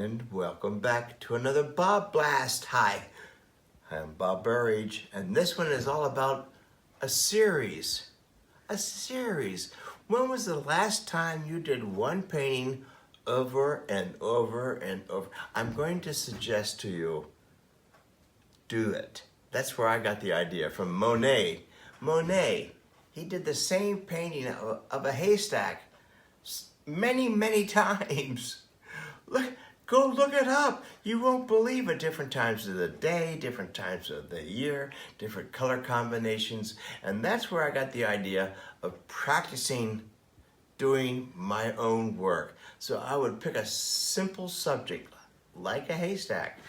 And welcome back to another BobBlast. Hi, I'm Bob Burridge, and this one is all about a series. A series. When was the last time you did one painting over and over and over? I'm going to suggest to you, do it. That's where I got the idea from Monet. Monet, he did the same painting of a haystack many, many times. Go look it up. You won't believe it. Different times of the day, different times of the year, different color combinations. And that's where I got the idea of practicing doing my own work. So I would pick a simple subject, like a haystack.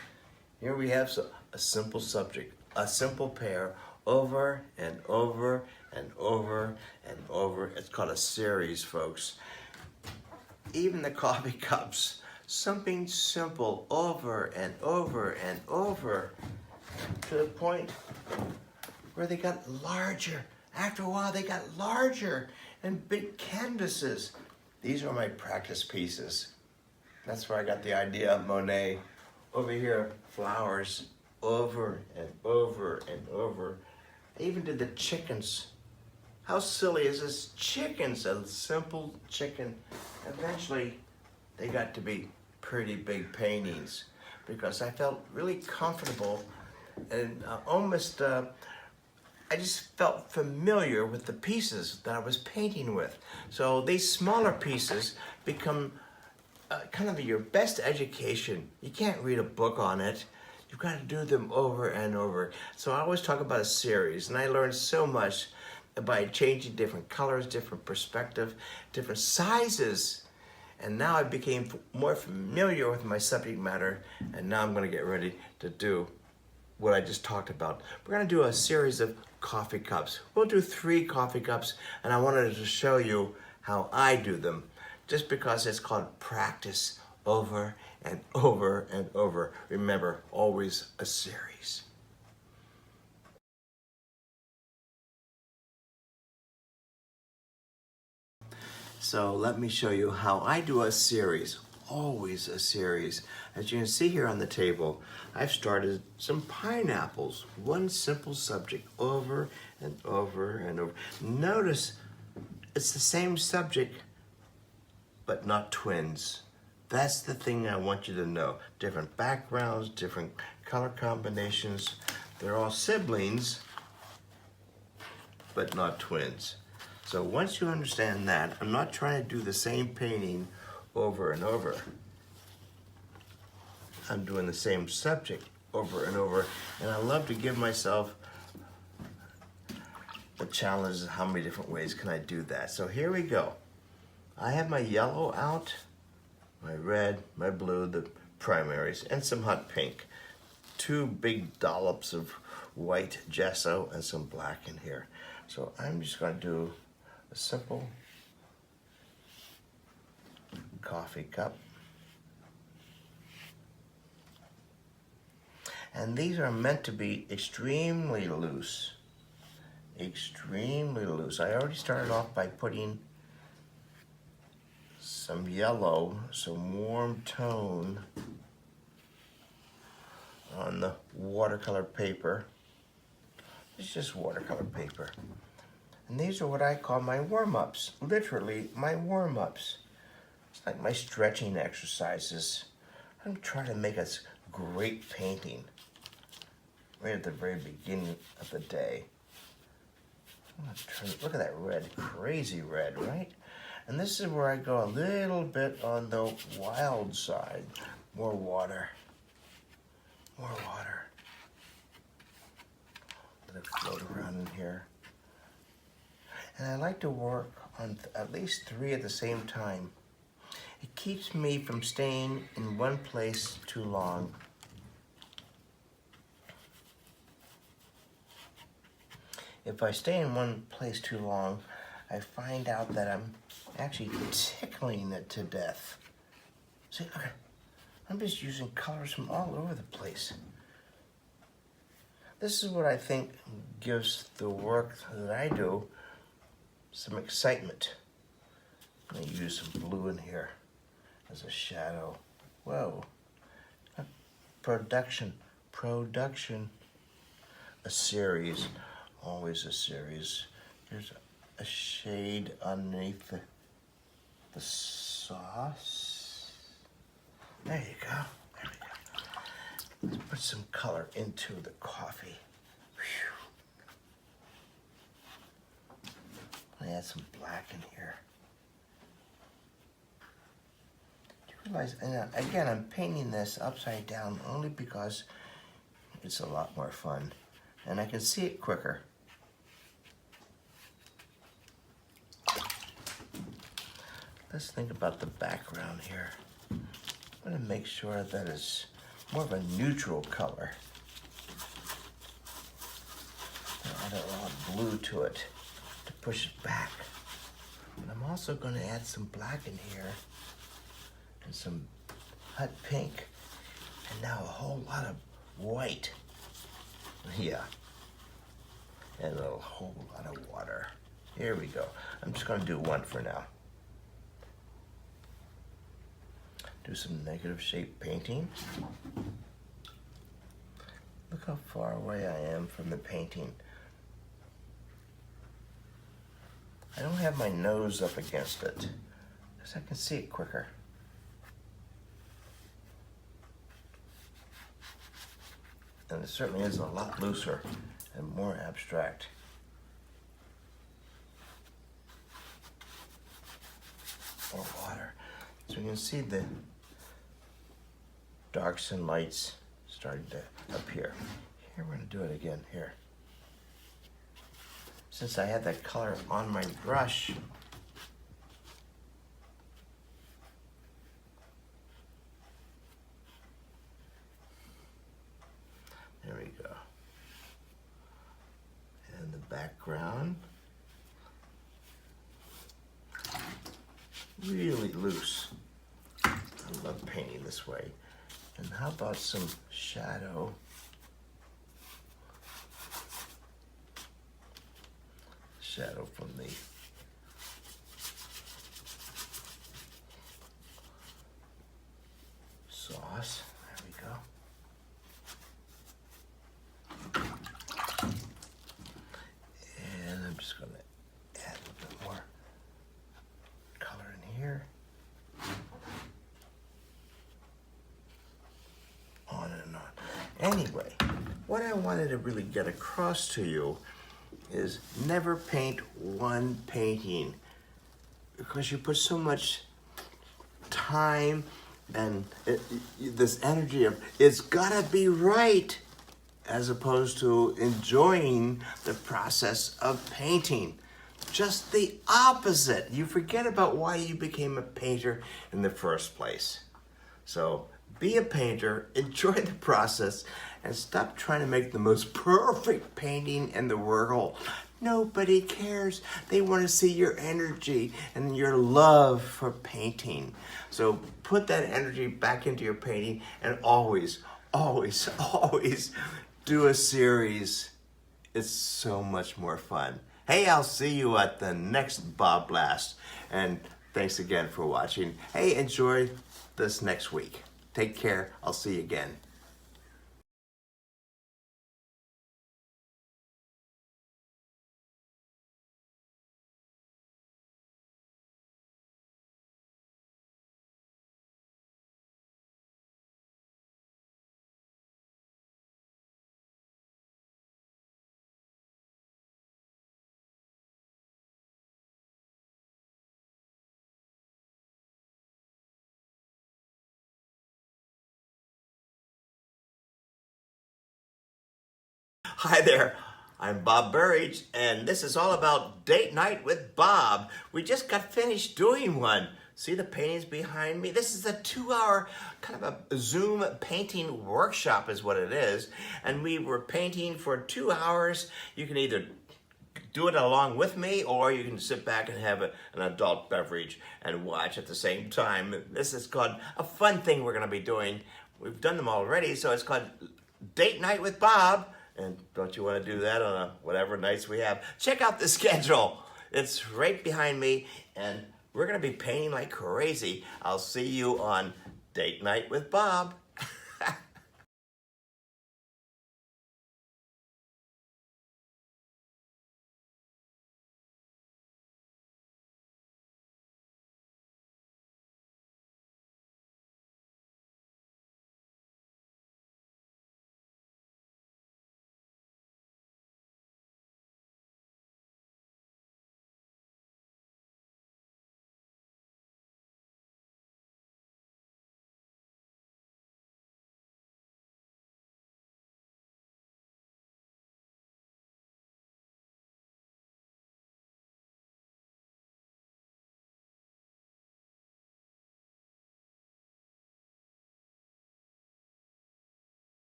Here we have a simple subject, a simple pair, over and over and over and over. It's called a series, folks. Even the coffee cups. Something simple over and over and over to the point where they got larger. After a while, they got larger and big canvases. These are my practice pieces. That's where I got the idea of Monet. Over here, flowers, over and over and over. I even did the chickens. How silly is this? Chickens, a simple chicken. Eventually, they got to be pretty big paintings because I felt really comfortable and I just felt familiar with the pieces that I was painting with. So these smaller pieces become kind of your best education. You can't read a book on it. You've got to do them over and over. So I always talk about a series, and I learned so much by changing different colors, different perspective, different sizes. And now I became more familiar with my subject matter, and now I'm going to get ready to do what I just talked about. We're going to do a series of coffee cups. We'll do 3 coffee cups, and I wanted to show you how I do them, just because it's called practice over and over and over. Remember, always a series. So let me show you how I do a series, always a series. As you can see here on the table, I've started some pineapples, one simple subject over and over and over. Notice it's the same subject, but not twins. That's the thing I want you to know. Different backgrounds, different color combinations. They're all siblings, but not twins. So once you understand that, I'm not trying to do the same painting over and over. I'm doing the same subject over and over, and I love to give myself the challenge of how many different ways can I do that. So here we go. I have my yellow out, my red, my blue, the primaries, and some hot pink. 2 big dollops of white gesso and some black in here. So I'm just going to do a simple coffee cup. And these are meant to be extremely loose. Extremely loose. I already started off by putting some yellow, some warm tone on the watercolor paper. It's just watercolor paper. And these are what I call my warm-ups, literally my warm-ups. It's like my stretching exercises. I'm trying to make a great painting right at the very beginning of the day. Look at that red, crazy red, right? And this is where I go a little bit on the wild side. More water, more water. Let it float around in here. And I like to work on at least 3 at the same time. It keeps me from staying in one place too long. If I stay in one place too long, I find out that I'm actually tickling it to death. See, okay, I'm just using colors from all over the place. This is what I think gives the work that I do some excitement. I'm going to use some blue in here as a shadow. Whoa, production, a series, always a series. Here's a shade underneath the sauce. There you go, there we go. Let's put some color into the coffee. I add some black in here. Do you realize, and again, I'm painting this upside down only because it's a lot more fun and I can see it quicker. Let's think about the background here. I'm gonna make sure that it's more of a neutral color. Add a lot of blue to it to push it back. And I'm also gonna add some black in here and some hot pink. And now a whole lot of white. Yeah. And a whole lot of water. Here we go. I'm just gonna do one for now. Do some negative shape painting. Look how far away I am from the painting. I don't have my nose up against it, because I can see it quicker. And it certainly is a lot looser and more abstract. More water. So you can see the darks and lights starting to appear. Here we're going to do it again here. Since I had that color on my brush, there we go. And the background, really loose. I love painting this way. And how about some shadow? Shadow from the sauce. There we go. And I'm just going to add a little bit more color in here. On and on. Anyway, what I wanted to really get across to you is never paint one painting, because you put so much time and this energy of it's gotta be right, as opposed to enjoying the process of painting. Just the opposite. You forget about why you became a painter in the first place. So be a painter, enjoy the process, and stop trying to make the most perfect painting in the world. Nobody cares. They want to see your energy and your love for painting. So put that energy back into your painting and always, always, always do a series. It's so much more fun. Hey, I'll see you at the next BobBlast. And thanks again for watching. Hey, enjoy this next week. Take care. I'll see you again. Hi there, I'm Bob Burridge, and this is all about Date Night with Bob. We just got finished doing one. See the paintings behind me? This is a 2-hour kind of a Zoom painting workshop is what it is. And we were painting for 2 hours. You can either do it along with me, or you can sit back and have an adult beverage and watch at the same time. This is called a fun thing we're gonna be doing. We've done them already, so it's called Date Night with Bob. And don't you want to do that on whatever nights we have? Check out the schedule. It's right behind me, and we're going to be painting like crazy. I'll see you on Date Night with Bob.